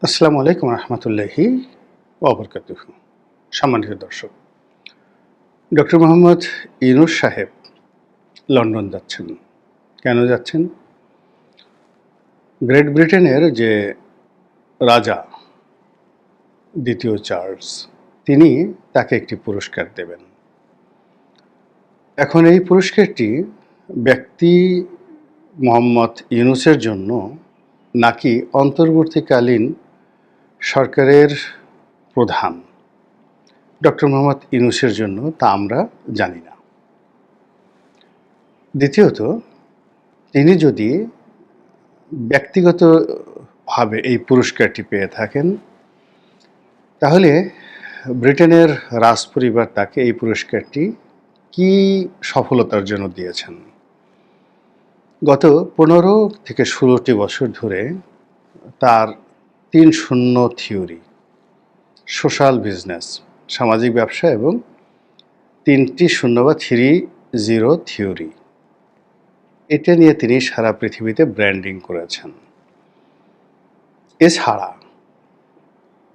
আসসালামু আলাইকুম রহমতুল্লাহি ওবরকাতুহু। সম্মানিত দর্শক, ডক্টর মোহাম্মদ ইউনূস সাহেব লন্ডন যাচ্ছেন। কেন যাচ্ছেন? গ্রেট ব্রিটেনের যে রাজা দ্বিতীয় চার্লস, তিনি তাকে একটি পুরস্কার দেবেন। এখন এই পুরস্কারটি ব্যক্তি মোহাম্মদ ইউনূসের জন্য নাকি অন্তর্বর্তীকালীন সরকারের প্রধান ডক্টর মোহাম্মদ ইউনূসের জন্য, তা আমরা জানি না। দ্বিতীয়ত, তিনি যদি ব্যক্তিগতভাবে এই পুরস্কারটি পেয়ে থাকেন, তাহলে ব্রিটেনের রাজপরিবার তাকে এই পুরস্কারটি কি সফলতার জন্য দিয়েছেন। গত 15 থেকে 16টি বছর ধরে তার 3-0 থিওরি, সোশ্যাল বিজনেস, সামাজিক ব্যবসা, এবং 3টি শূন্য বা 3-0 থিওরি, এটা নিয়ে তিনি সারা পৃথিবীতে ব্র্যান্ডিং করেছেন। এছাড়া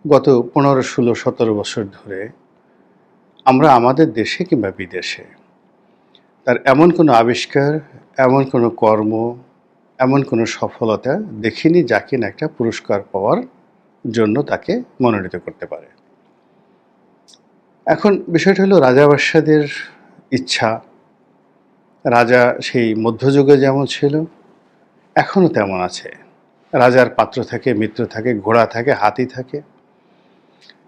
গত 15, 16, 17 বছর ধরে আমরা আমাদের দেশে কিংবা বিদেশে তার এমন কোনো আবিষ্কার, এমন কোনো কর্ম, এমন কোনো সফলতা দেখিনি যা কিনা একটা পুরস্কার পাওয়ার জন্য তাকে মনোনীত করতে পারে। এখন বিষয়টা হলো, রাজাবাদশাদের ইচ্ছা, রাজা সেই মধ্যযুগে যেমন ছিল এখনও তেমন আছে। রাজার পাত্র থাকে, মিত্র থাকে, ঘোড়া থাকে, হাতি থাকে,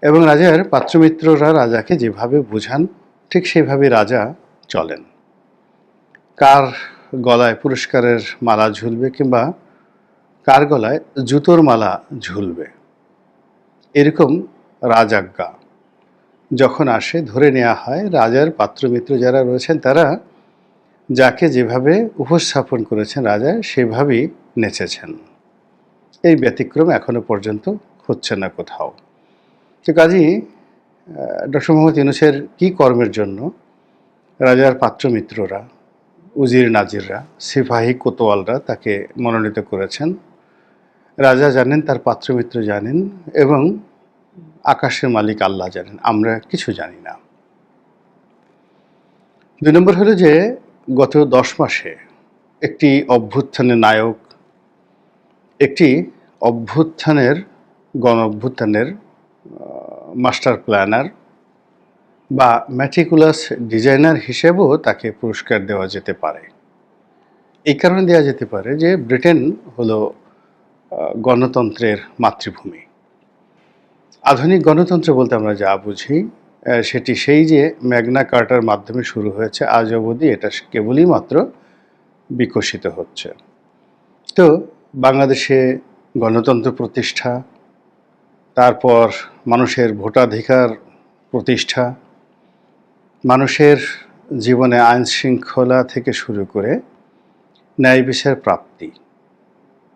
এবং রাজার পাত্রমিত্ররা রাজাকে যেভাবে বোঝান ঠিক সেভাবে রাজা চলেন। কার গলায় পুরস্কারের মালা ঝুলবে কিংবা কার গলায় জুতোর মালা ঝুলবে, এরকম রাজাজ্ঞা যখন আসে, ধরে নেওয়া হয় রাজার পাত্রমিত্র যারা রয়েছেন তারা যাকে যেভাবে উপস্থাপন করেছেন রাজা সেভাবেই নেচেছেন। এই ব্যতিক্রম এখনো পর্যন্ত হচ্ছে না কোথাও। তো কাজেই ডক্টর মোহাম্মদ ইউনূসের কী কর্মের জন্য রাজার পাত্রমিত্ররা, উজির নাজিররা, সিপাহী কোতোয়ালরা তাকে মনোনীত করেছেন, রাজা জানেন, তার পাত্রমিত্র জানেন, এবং আকাশের মালিক আল্লাহ জানেন, আমরা কিছু জানি না। 2 নম্বর হলো যে গত 10 মাসে একটি অভ্যুত্থানের নায়ক, একটি গণ অভ্যুত্থানের মাস্টার প্ল্যানার বা ম্যাটিকুলাস ডিজাইনার হিসেবেও তাকে পুরস্কার দেওয়া যেতে পারে। এই কারণে দেওয়া যেতে পারে যে ব্রিটেন হলো গণতন্ত্রের মাতৃভূমি। আধুনিক গণতন্ত্র বলতে আমরা যা বুঝি সেটি সেই যে ম্যাগনা কার্টার মাধ্যমে শুরু হয়েছে, আজ অবধি এটা কেবলই মাত্র বিকশিত হচ্ছে। তো বাংলাদেশে গণতন্ত্র প্রতিষ্ঠা, তারপর মানুষের ভোটাধিকার প্রতিষ্ঠা, মানুষের জীবনে আইন শৃঙ্খলা থেকে শুরু করে ন্যায় বিচার প্রাপ্তি,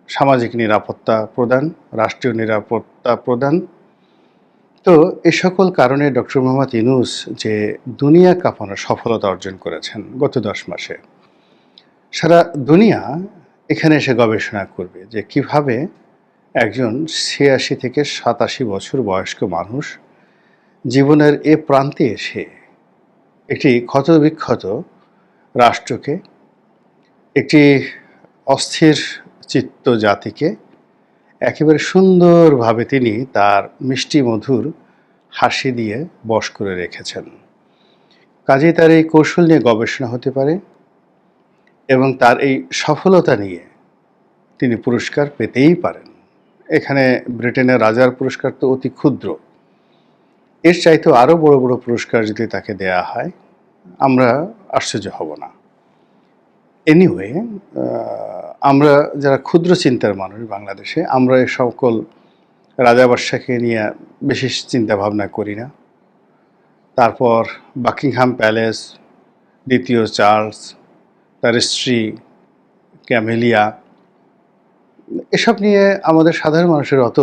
সামাজিক নিরাপত্তা প্রদান, রাষ্ট্রীয় নিরাপত্তা প্রদান, তো এ সকল কারণে ডক্টর মোহাম্মদ ইউনূস যে দুনিয়া কাঁপানো সফলতা অর্জন করেছেন গত 10 মাসে, সারা দুনিয়া এখানে এসে গবেষণা করবে যে কিভাবে একজন 86 থেকে 87 বছর বয়স্ক মানুষ জীবনের এ প্রান্তে এসে একটি ক্ষতবিক্ষত রাষ্ট্রকে, একটি অস্থির চিত্ত জাতিকে একেবারে সুন্দরভাবে তিনি তার মিষ্টি মধুর হাসি দিয়ে বশ করে রেখেছেন। কাজেই তার এই কৌশল নিয়ে গবেষণা হতে পারে এবং তার এই সফলতা নিয়ে তিনি পুরস্কার পেতেই পারেন। এখানে ব্রিটেনের রাজার পুরস্কার তো অতি ক্ষুদ্র, এর চাইতেও আরও বড় বড় পুরস্কার যদি তাকে দেয়া হয় আমরা আশ্চর্য হব না। এনিওয়ে, আমরা যারা ক্ষুদ্র চিন্তার মানুষ বাংলাদেশে, আমরা এই সকল রাজাবাদশাকে নিয়ে বেশি চিন্তা ভাবনা করি না। তারপর বাকিংহাম প্যালেস, দ্বিতীয় চার্লস, তার স্ত্রী ক্যামেলিয়া, এসব নিয়ে আমাদের সাধারণ মানুষের অত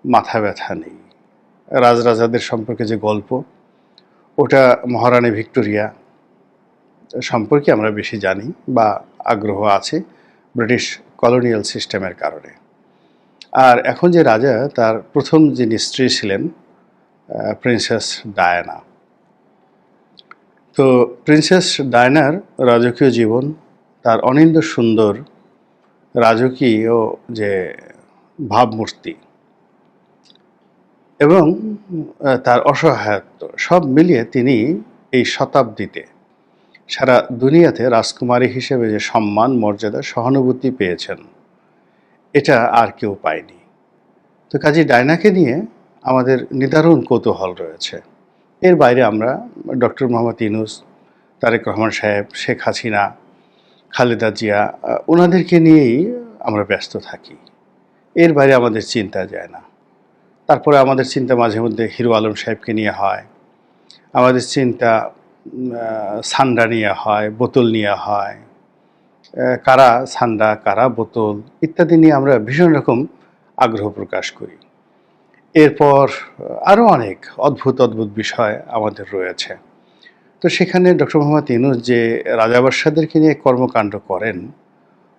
মাথা ব্যথা নেই। রাজরাজাদের সম্পর্কে যে গল্প, ওটা মহারানী ভিক্টোরিয়া সম্পর্কে আমরা বেশি জানি বা আগ্রহ আছে ব্রিটিশ কলোনিয়াল সিস্টেমের কারণে। আর এখন যে রাজা, তার প্রথম যিনি স্ত্রী ছিলেন প্রিন্সেস ডায়ানা। তো প্রিন্সেস ডায়ানার রাজকীয় জীবন, তার অনিন্দ্য সুন্দর রাজকীয় যে ভাবমূর্তি এবং তার অসহায়ত্ব, সব মিলিয়ে তিনি এই শতাব্দীতে সারা দুনিয়াতে রাজকুমারী হিসেবে যে সম্মান, মর্যাদা, সহানুভূতি পেয়েছেন, এটা আর কেউ পায়নি। তো কাজী ডায়নাকে নিয়ে আমাদের নিদারুণ কৌতূহল রয়েছে। এর বাইরে আমরা ডক্টর মোহাম্মদ ইউনূস, তারেক রহমান সাহেব, শেখ হাসিনা, খালেদা জিয়া, ওনাদেরকে নিয়েই আমরা ব্যস্ত থাকি। এর বাইরে আমাদের চিন্তা যায় না। তারপরে আমাদের চিন্তা মাঝে মধ্যে হিরো আলম সাহেবকে নিয়ে হয়, আমাদের চিন্তা সান্ডা নিয়ে হয়, বোতল নিয়ে হয়, কারা সান্ডা, কারা বোতল ইত্যাদি নিয়ে আমরা ভীষণ রকম আগ্রহ প্রকাশ করি। এরপর আরও অনেক অদ্ভুত অদ্ভুত বিষয় আমাদের রয়েছে। তো সেখানে ডক্টর মোহাম্মদ ইউনূস যে রাজাবাদশাদেরকে নিয়ে কর্মকাণ্ড করেন,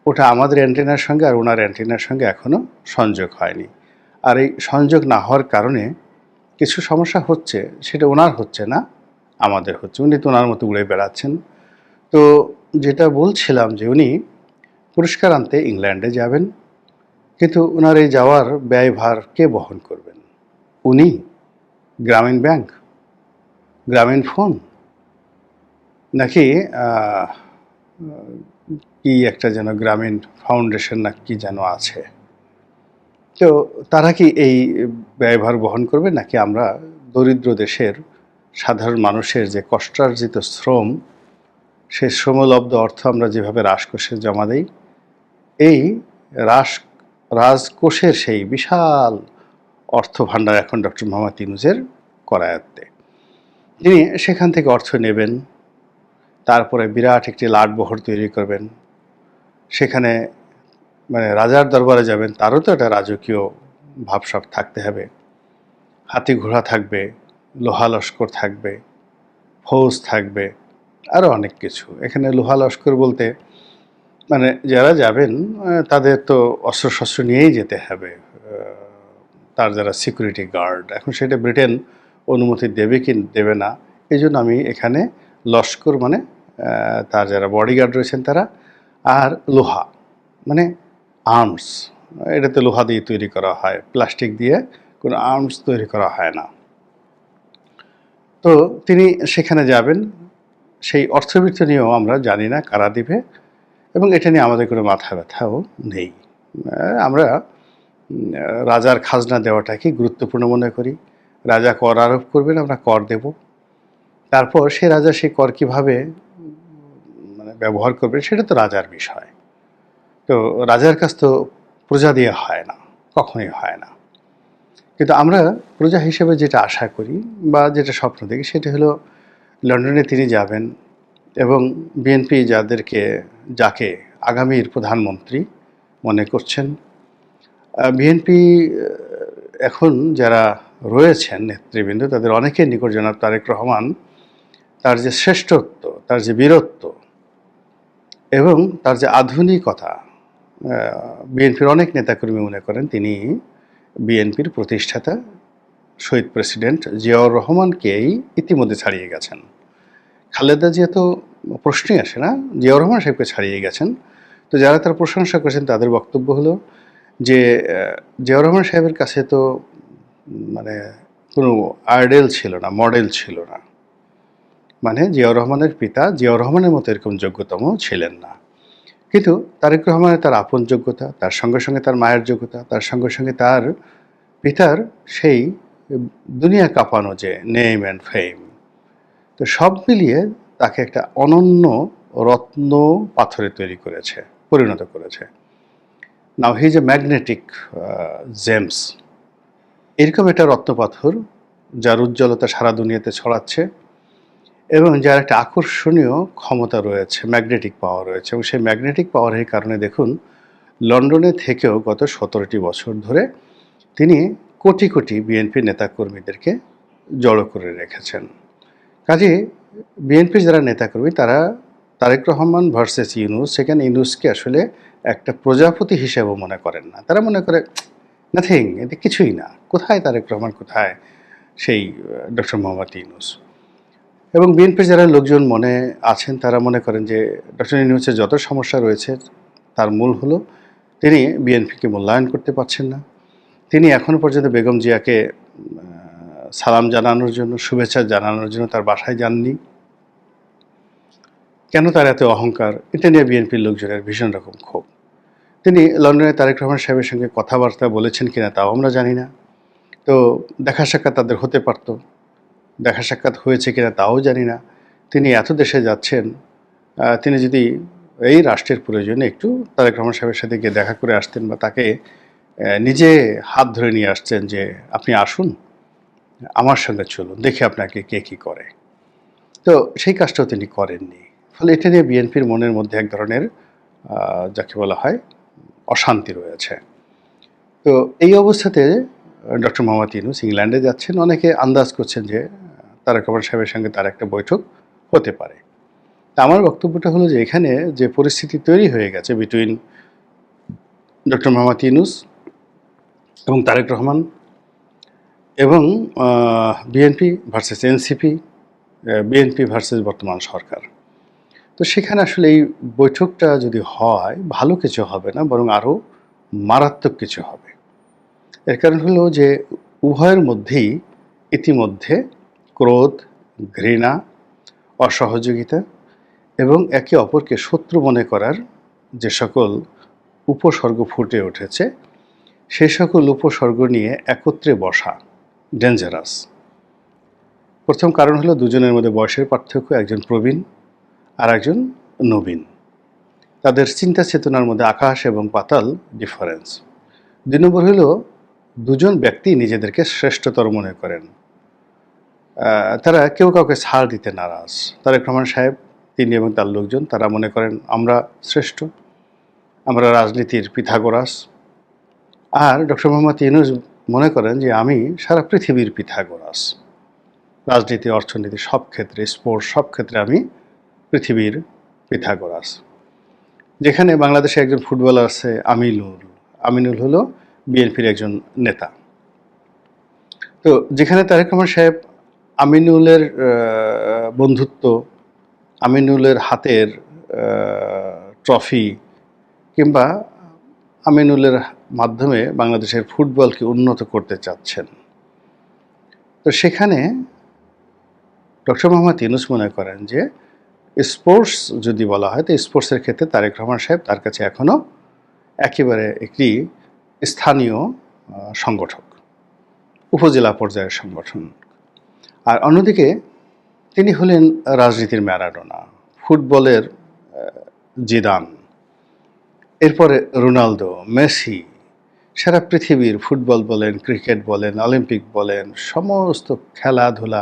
ওটা আমাদের অ্যান্টেনার সঙ্গে আর ওনার অ্যান্টেনার সঙ্গে এখনও সংযোগ হয়নি। আর এই সংযোগ না হওয়ার কারণে কিছু সমস্যা হচ্ছে, সেটা ওনার হচ্ছে না, আমাদের হচ্ছে। উনি তো ওনার মতো উড়ে বেড়াচ্ছেন। তো যেটা বলছিলাম যে উনি পুরস্কার আনতে ইংল্যান্ডে যাবেন, কিন্তু ওনার এই যাওয়ার ব্যয়ভার কে বহন করবেন? উনি? গ্রামীণ ব্যাংক? গ্রামীণ ফোন? নাকি কি একটা যেন গ্রামীণ ফাউন্ডেশন না কি যেন আছে? তো তারা কি এই ব্যয়ভার বহন করবে, নাকি আমরা দরিদ্র দেশের সাধারণ মানুষের যে কষ্টার্জিত শ্রম, সেই শ্রমলব্ধ অর্থ আমরা যেভাবে রাজকোষে জমা দেই, এই রাজকোষের সেই বিশাল অর্থ ভাণ্ডার এখন ডক্টর মোহাম্মদ ইউনূসের করায়ত্তে। তিনি সেখান থেকে অর্থ নেবেন, তারপরে বিরাট একটি লাটবহর তৈরি করবেন, সেখানে মানে রাজার দরবারে যাবেন, তারও তো একটা রাজকীয় ভাবসাব থাকতে হবে। হাতি ঘোড়া থাকবে, লোহা লস্কর থাকবে, ফৌজ থাকবে, আরও অনেক কিছু। এখানে লোহা লস্কর বলতে মানে যারা যাবেন তাদের তো অস্ত্রশস্ত্র নিয়েই যেতে হবে, তার যারা সিকিউরিটি গার্ড। এখন সেটা ব্রিটেন অনুমতি দেবে কি দেবে না, এই জন্য আমি এখানে লস্কর মানে তার যারা বডিগার্ড রয়েছেন তারা, আর লোহা মানে আর্মস। এটাতে লোহা দিয়ে তৈরি করা হয়, প্লাস্টিক দিয়ে কোনো আর্মস তৈরি করা হয় না। তো তিনি সেখানে যাবেন, সেই অর্থবৃত্ত নিয়েও আমরা জানি না কারা দিবে, এবং এটা নিয়ে আমাদের কোনো মাথা ব্যথাও নেই। আমরা রাজার খাজনা দেওয়াটাকে গুরুত্বপূর্ণ মনে করি। রাজা কর আরোপ করবেন, আমরা কর দেব। তারপর সে রাজা সেই কর কীভাবে মানে ব্যবহার করবে সেটা তো রাজার বিষয়। তো রাজার কাছ তো প্রজা দিয়ে হয় না, কখনোই হয় না। কিন্তু আমরা প্রজা হিসেবে যেটা আশা করি বা যেটা স্বপ্ন দেখি, সেটা হলো লন্ডনে তিনি যাবেন এবং বিএনপি যাকে আগামীর প্রধানমন্ত্রী মনে করছেন, বিএনপি এখন যারা রয়েছেন নেতৃবৃন্দ, তাদের অনেকের নিকট জনাব তারেক রহমান তার যে শ্রেষ্ঠত্ব, তার যে বীরত্ব এবং তার যে আধুনিকতা, বিএনপির অনেক নেতাকর্মী মনে করেন তিনি বিএনপির প্রতিষ্ঠাতা শহীদ প্রেসিডেন্ট জিয়াউর রহমানকেই ইতিমধ্যে ছাড়িয়ে গেছেন। খালেদা জিয়া তো প্রশ্নই আসে না, জিয়াউর রহমান সাহেবকে ছাড়িয়ে গেছেন। তো যারা তার প্রশংসা করেছেন তাদের বক্তব্য হলো যে জিয়াউর রহমান সাহেবের কাছে তো মানে কোনো আইডেল ছিল না, মডেল ছিল না। মানে জিয়াউর রহমানের পিতা জিয়াউর রহমানের মতো এরকম যোগ্যতম ছিলেন না। কিন্তু তারেক রহমানের তার আপন যোগ্যতা, তার সঙ্গে সঙ্গে তার মায়ের যোগ্যতা, তার সঙ্গে সঙ্গে তার পিতার সেই দুনিয়া কাঁপানো যে নেম অ্যান্ড ফেম, তো সব মিলিয়ে তাকে একটা অনন্য রত্ন পাথরে তৈরি করেছে, পরিণত করেছে। Now he is a magnetic gems. এরকম একটা রত্নপাথর যার উজ্জ্বলতা সারা দুনিয়াতে ছড়াচ্ছে এবং যার একটা আকর্ষণীয় ক্ষমতা রয়েছে, ম্যাগনেটিক পাওয়ার রয়েছে। এবং সেই ম্যাগনেটিক পাওয়ারের কারণে দেখুন লন্ডনে থেকেও গত 17টি বছর ধরে তিনি কোটি কোটি বিএনপি নেতাকর্মীদেরকে জড়ো করে রেখেছেন। কাজে বিএনপির যারা নেতাকর্মী তারা তারেক রহমান ভার্সেস ইউনূস, সেখানে ইউনূসকে আসলে একটা প্রজাপতি হিসেবে মনে করেন না। তারা মনে করে নাথিং, এটা কিছুই না। কোথায় তারেক রহমান, কোথায় সেই ডক্টর মোহাম্মদ ইউনূস? এবং বিএনপির যারা লোকজন মনে আছেন তারা মনে করেন যে ডক্টর ইউনূসের যত সমস্যা রয়েছে তার মূল হলো তিনি বিএনপিকে মূল্যায়ন করতে পারছেন না। তিনি এখনও পর্যন্ত বেগম জিয়াকে সালাম জানানোর জন্য, শুভেচ্ছা জানানোর জন্য তার বাসায় যাননি। কেন তার এত অহংকার? এটা নিয়ে বিএনপির লোকজনের ভীষণ রকম ক্ষোভ। তিনি লন্ডনে তারেক রহমান সাহেবের সঙ্গে কথাবার্তা বলেছেন কিনা তাও আমরা জানি না। তো দেখা সাক্ষাৎ তাদের হতে পারত, দেখা সাক্ষাৎ হয়েছে কিনা তাও জানি না। তিনি এত দেশে যাচ্ছেন, তিনি যদি এই রাষ্ট্রের প্রয়োজনে একটু তারেক রহমান সাহেবের সাথে গিয়ে দেখা করে আসতেন বা তাকে নিজে হাত ধরে নিয়ে আসছেন যে আপনি আসুন, আমার সঙ্গে চলুন, দেখি আপনাকে কে কী করে। তো সেই কাজটাও তিনি করেননি। ফলে এটা নিয়ে বিএনপির মনের মধ্যে এক ধরনের যাকে বলা হয় অশান্তি রয়েছে। তো এই অবস্থাতে ডক্টর মোহাম্মদ ইউনূস ইংল্যান্ডে যাচ্ছেন। অনেকে আন্দাজ করছেন যে তারেক রহমান সাহেবের সঙ্গে তার একটা বৈঠক হতে পারে। তা আমার বক্তব্যটা হলো যে এখানে যে পরিস্থিতি তৈরি হয়ে গেছে বিটুইন ডক্টর মোহাম্মদ ইউনূস এবং তারেক রহমান এবং BNP versus NCP, BNP versus বর্তমান সরকার। তো সেখানে আসলে এই বৈঠকটা যদি হয় ভালো কিছু হবে না, বরং আরও মারাত্মক কিছু হবে। এর কারণ হলো যে উভয়ের মধ্যেই ইতিমধ্যে ক্রোধ, ঘৃণা, অসহযোগিতা এবং একে অপরকে শত্রু মনে করার যে সকল উপসর্গ ফুটে উঠেছে, সেই সকল উপসর্গ নিয়ে একত্রে বসা ডেঞ্জারাস। প্রথম কারণ হলো দুজনের মধ্যে বয়সের পার্থক্য, একজন প্রবীণ আর একজন নবীন। তাদের চিন্তা চেতনার মধ্যে আকাশ এবং পাতাল ডিফারেন্স। ২ নম্বর হলো দুজন ব্যক্তি নিজেদেরকে শ্রেষ্ঠতর মনে করেন। তারা কেউ কাউকে ছাড় দিতে নারাজ। তারেক রহমান সাহেব, তিনি এবং তার লোকজন তারা মনে করেন আমরা শ্রেষ্ঠ, আমরা রাজনীতির পিথাগোরাস। আর ডক্টর মোহাম্মদ ইউনূস মনে করেন যে আমি সারা পৃথিবীর পিথাগোরাস। রাজনীতি, অর্থনীতি সব ক্ষেত্রে, স্পোর্টস সব ক্ষেত্রে আমি পৃথিবীর পিথাগোরাস। যেখানে বাংলাদেশে একজন ফুটবলার আছে আমিনুল। আমিনুল হলো বিএনপির একজন নেতা। তো যেখানে তারেক রহমান সাহেব আমিনুলের বন্ধুত্ব, আমিনুলের হাতের ট্রফি কিংবা আমিনুলের মাধ্যমে বাংলাদেশের ফুটবলকে উন্নত করতে চাচ্ছেন, তো সেখানে ডক্টর মোহাম্মদ ইউনূস মনে করেন যে স্পোর্টস যদি বলা হয় তো স্পোর্টসের ক্ষেত্রে তারেক রহমান সাহেব তার কাছে এখনও একেবারে একটি স্থানীয় সংগঠক, উপজেলা পর্যায়ের সংগঠন। আর অন্যদিকে তিনি হলেন রাজনীতির ম্যারাডোনা, ফুটবলের জিদান, এরপরে রোনালদো, মেসি। সারা পৃথিবীর ফুটবল বলেন, ক্রিকেট বলেন, অলিম্পিক বলেন, সমস্ত খেলাধুলা,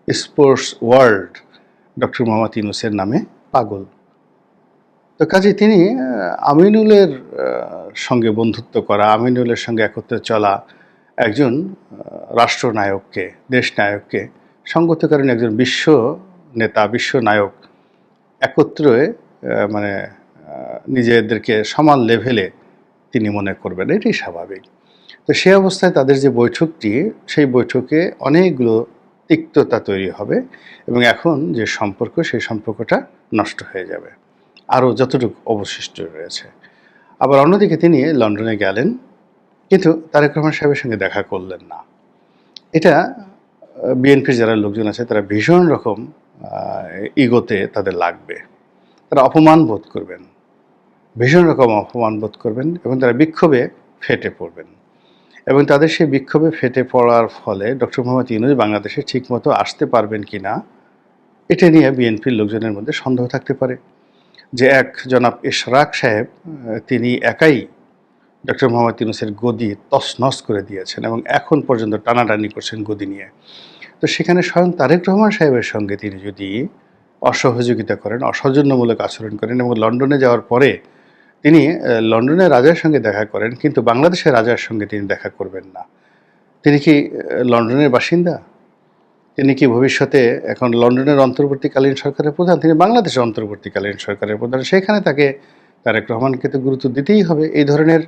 স্পোর্টস ওয়ার্ল্ড ডক্টর মোহাম্মদ ইউনূসের নামে পাগল। তো কাজে তিনি আমিনুলের সঙ্গে বন্ধুত্ব করা, আমিনুলের সঙ্গে একত্রে চলা একজন রাষ্ট্রনায়ককে, দেশনায়ককে, সঙ্গত কারণে একজন বিশ্ব নেতা, বিশ্ব নায়ক একত্রে মানে নিজেদেরকে সমান লেভেলে তিনি মনে করবেন, এটাই স্বাভাবিক। তো সেই অবস্থায় তাদের যে বৈঠকটি, সেই বৈঠকে অনেকগুলো তিক্ততা তৈরি হবে এবং এখন যে সম্পর্ক, সেই সম্পর্কটা নষ্ট হয়ে যাবে আরও যতটুকু অবশিষ্ট রয়েছে। আবার অন্যদিকে তিনি লন্ডনে গেলেন, কিন্তু তারেক রহমান সাহেবের সঙ্গে দেখা করলেন না। এটা বিএনপির যারা লোকজন আছে তারা ভীষণ রকম ইগোতে তাদের লাগবে, তারা অপমান বোধ করবেন, ভীষণ রকম অপমান বোধ করবেন এবং তারা বিক্ষোভে ফেটে পড়বেন। এবং তাদের সেই বিক্ষোভে ফেটে পড়ার ফলে ডক্টর মোহাম্মদ ইউনূস বাংলাদেশে ঠিকমতো আসতে পারবেন কি না, এটা নিয়ে বিএনপির লোকজনের মধ্যে সন্দেহ থাকতে পারে। যে এক জনাব ইশরাক সাহেব, তিনি একাই ডক্টর মোহাম্মদ ইউনূসের গদি তছনছ করে দিয়েছেন এবং এখন পর্যন্ত টানাটানি করছেন গদি নিয়ে। তো সেখানে স্বয়ং তারেক রহমান সাহেবের সঙ্গে তিনি যদি অসহযোগিতা করেন, অসৌজন্যমূলক আচরণ করেন এবং লন্ডনে যাওয়ার পরে তিনি লন্ডনের রাজার সঙ্গে দেখা করেন, কিন্তু বাংলাদেশের রাজার সঙ্গে তিনি দেখা করবেন না, তিনি কি লন্ডনের বাসিন্দা? তিনি কি ভবিষ্যতে এখন লন্ডনের অন্তর্বর্তীকালীন সরকারের প্রধান? তিনি বাংলাদেশের অন্তর্বর্তীকালীন সরকারের প্রধান। সেখানে তারেক রহমানকে তো গুরুত্ব দিতেই হবে। এই ধরনের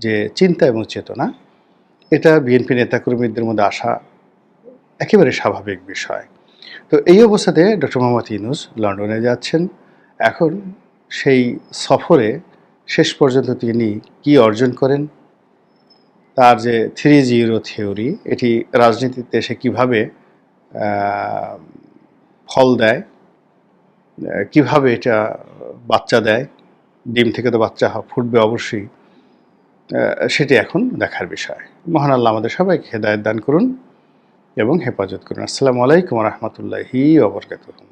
যে চিন্তা এবং চেতনা, এটা বিএনপি নেতাকর্মীদের মধ্যে আসা একেবারে স্বাভাবিক বিষয়। তো এই অবস্থাতে ডক্টর মোহাম্মদ ইউনূস লন্ডনে যাচ্ছেন। এখন সেই সফরে শেষ পর্যন্ত তিনি কি অর্জন করেন, তার যে 3-0 থিওরি এটি রাজনীতিতে এসে কিভাবে আ ফল দেয়, কিভাবে এটা বাচ্চা দেয়, ডিম থেকে তো বাচ্চা ফুটবে অবশ্যই। সেটি এখন দেখার বিষয়। মহান আল্লাহ আমাদের সবাইকে হেদায়েত দান করুন এবং হেফাজত করুন। আসসালামু আলাইকুম ওয়া রাহমাতুল্লাহি ওয়া বারাকাতুহু।